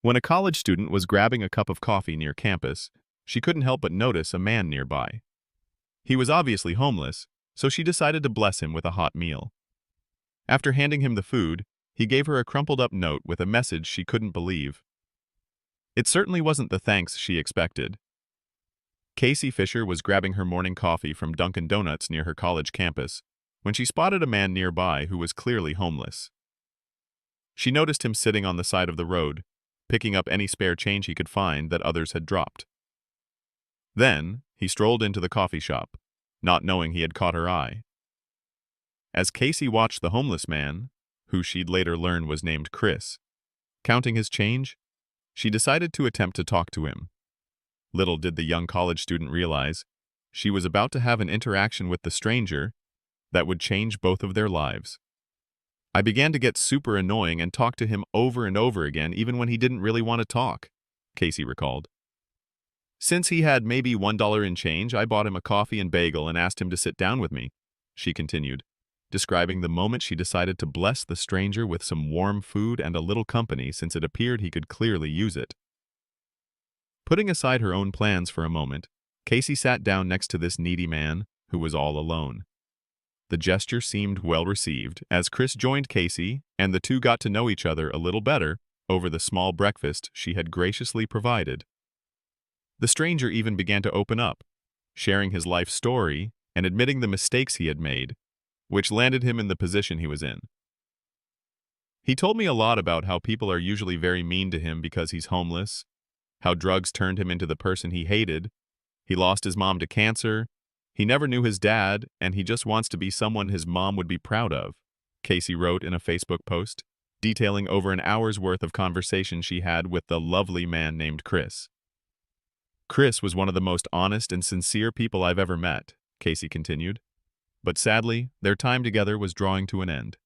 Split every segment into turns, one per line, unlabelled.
When a college student was grabbing a cup of coffee near campus, she couldn't help but notice a man nearby. He was obviously homeless, so she decided to bless him with a hot meal. After handing him the food, he gave her a crumpled-up note with a message she couldn't believe. It certainly wasn't the thanks she expected. Casey Fisher was grabbing her morning coffee from Dunkin' Donuts near her college campus when she spotted a man nearby who was clearly homeless. She noticed him sitting on the side of the road, picking up any spare change he could find that others had dropped. Then, he strolled into the coffee shop, not knowing he had caught her eye. As Casey watched the homeless man, who she'd later learn was named Chris, counting his change, she decided to attempt to talk to him. Little did the young college student realize, she was about to have an interaction with the stranger that would change both of their lives. I began to get super annoying and talk to him over and over again even when he didn't really want to talk, Casey recalled. Since he had maybe $1 in change, I bought him a coffee and bagel and asked him to sit down with me, she continued, describing the moment she decided to bless the stranger with some warm food and a little company since it appeared he could clearly use it. Putting aside her own plans for a moment, Casey sat down next to this needy man who was all alone. The gesture seemed well received as Chris joined Casey and the two got to know each other a little better over the small breakfast she had graciously provided. The stranger even began to open up, sharing his life story and admitting the mistakes he had made, which landed him in the position he was in. He told me a lot about how people are usually very mean to him because he's homeless, how drugs turned him into the person he hated, he lost his mom to cancer, he never knew his dad, and he just wants to be someone his mom would be proud of, Casey wrote in a Facebook post, detailing over an hour's worth of conversation she had with the lovely man named Chris. Chris was one of the most honest and sincere people I've ever met, Casey continued. But sadly, their time together was drawing to an end.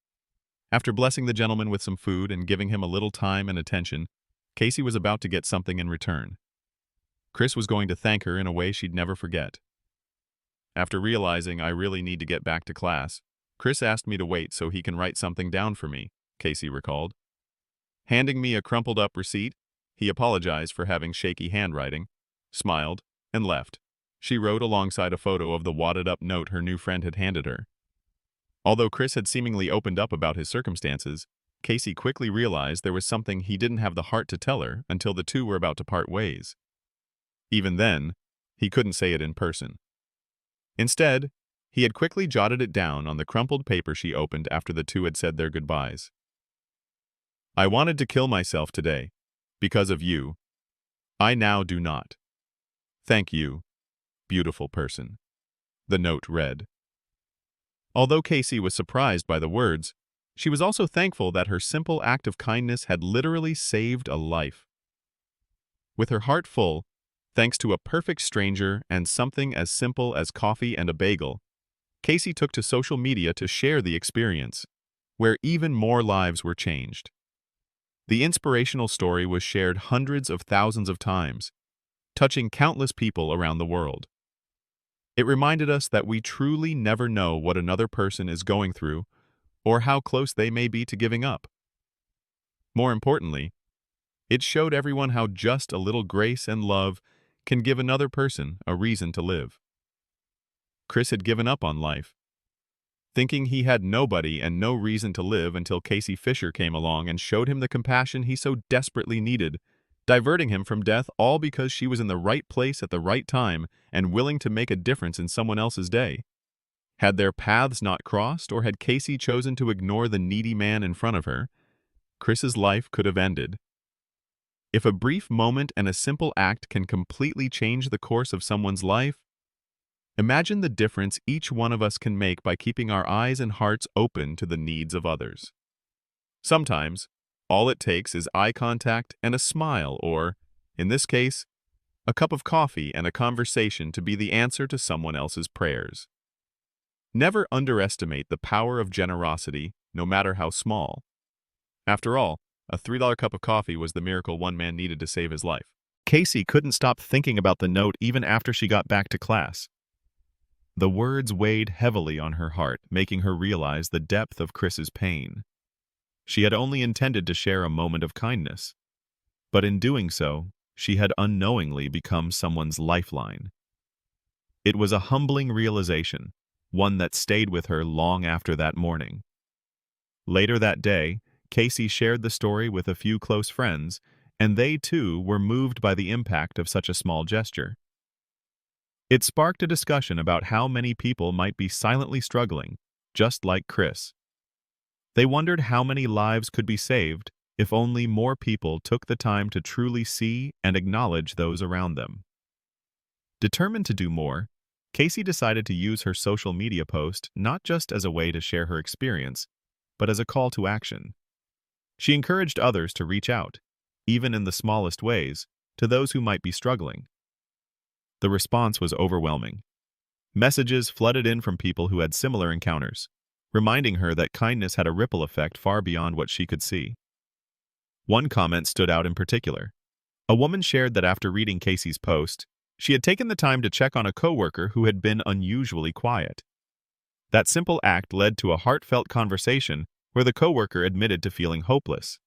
After blessing the gentleman with some food and giving him a little time and attention, Casey was about to get something in return. Chris was going to thank her in a way she'd never forget. After realizing I really need to get back to class, Chris asked me to wait so he can write something down for me, Casey recalled. Handing me a crumpled-up receipt, he apologized for having shaky handwriting, smiled, and left. She wrote alongside a photo of the wadded-up note her new friend had handed her. Although Chris had seemingly opened up about his circumstances, Casey quickly realized there was something he didn't have the heart to tell her until the two were about to part ways. Even then, he couldn't say it in person. Instead, he had quickly jotted it down on the crumpled paper she opened after the two had said their goodbyes. I wanted to kill myself today. Because of you. I now do not. Thank you, beautiful person. The note read. Although Casey was surprised by the words, she was also thankful that her simple act of kindness had literally saved a life. With her heart full, thanks to a perfect stranger and something as simple as coffee and a bagel, Casey took to social media to share the experience, where even more lives were changed. The inspirational story was shared hundreds of thousands of times, touching countless people around the world. It reminded us that we truly never know what another person is going through or how close they may be to giving up. More importantly, it showed everyone how just a little grace and love can give another person a reason to live. Chris had given up on life, thinking he had nobody and no reason to live until Casey Fisher came along and showed him the compassion he so desperately needed, diverting him from death all because she was in the right place at the right time and willing to make a difference in someone else's day. Had their paths not crossed, or had Casey chosen to ignore the needy man in front of her, Chris's life could have ended. If a brief moment and a simple act can completely change the course of someone's life, imagine the difference each one of us can make by keeping our eyes and hearts open to the needs of others. Sometimes, all it takes is eye contact and a smile or, in this case, a cup of coffee and a conversation to be the answer to someone else's prayers. Never underestimate the power of generosity, no matter how small. After all, a $3 cup of coffee was the miracle one man needed to save his life. Casey couldn't stop thinking about the note even after she got back to class. The words weighed heavily on her heart, making her realize the depth of Chris's pain. She had only intended to share a moment of kindness. But in doing so, she had unknowingly become someone's lifeline. It was a humbling realization, one that stayed with her long after that morning. Later that day, Casey shared the story with a few close friends, and they too were moved by the impact of such a small gesture. It sparked a discussion about how many people might be silently struggling, just like Chris. They wondered how many lives could be saved if only more people took the time to truly see and acknowledge those around them. Determined to do more, Casey decided to use her social media post not just as a way to share her experience, but as a call to action. She encouraged others to reach out, even in the smallest ways, to those who might be struggling. The response was overwhelming. Messages flooded in from people who had similar encounters, reminding her that kindness had a ripple effect far beyond what she could see. One comment stood out in particular. A woman shared that after reading Casey's post, she had taken the time to check on a coworker who had been unusually quiet. That simple act led to a heartfelt conversation where the coworker admitted to feeling hopeless.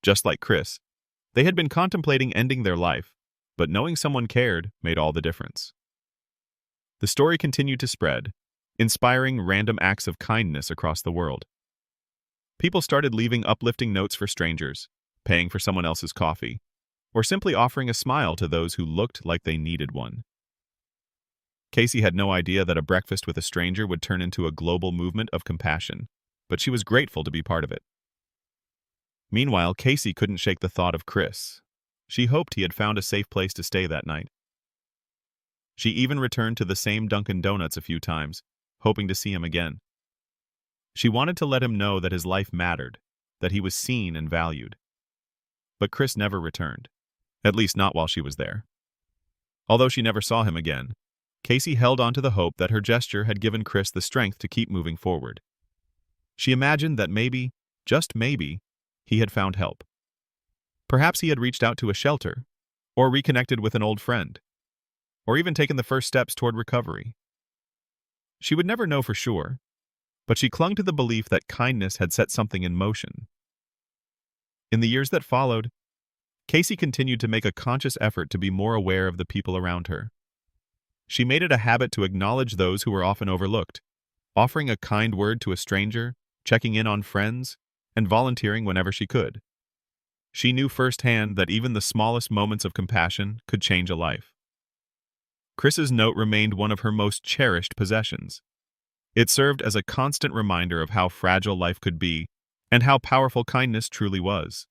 Just like Chris, they had been contemplating ending their life, but knowing someone cared made all the difference. The story continued to spread, inspiring random acts of kindness across the world. People started leaving uplifting notes for strangers, paying for someone else's coffee, or simply offering a smile to those who looked like they needed one. Casey had no idea that a breakfast with a stranger would turn into a global movement of compassion, but she was grateful to be part of it. Meanwhile, Casey couldn't shake the thought of Chris. She hoped he had found a safe place to stay that night. She even returned to the same Dunkin' Donuts a few times, hoping to see him again. She wanted to let him know that his life mattered, that he was seen and valued. But Chris never returned, at least not while she was there. Although she never saw him again, Casey held on to the hope that her gesture had given Chris the strength to keep moving forward. She imagined that maybe, just maybe, he had found help. Perhaps he had reached out to a shelter, or reconnected with an old friend, or even taken the first steps toward recovery. She would never know for sure, but she clung to the belief that kindness had set something in motion. In the years that followed, Casey continued to make a conscious effort to be more aware of the people around her. She made it a habit to acknowledge those who were often overlooked, offering a kind word to a stranger, checking in on friends, and volunteering whenever she could. She knew firsthand that even the smallest moments of compassion could change a life. Chris's note remained one of her most cherished possessions. It served as a constant reminder of how fragile life could be and how powerful kindness truly was.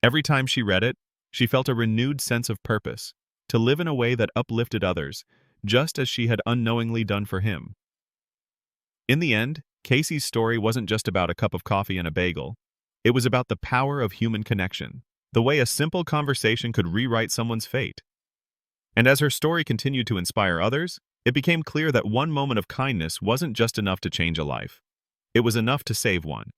Every time she read it, she felt a renewed sense of purpose, to live in a way that uplifted others, just as she had unknowingly done for him. In the end, Casey's story wasn't just about a cup of coffee and a bagel. It was about the power of human connection, the way a simple conversation could rewrite someone's fate. And as her story continued to inspire others, it became clear that one moment of kindness wasn't just enough to change a life. It was enough to save one.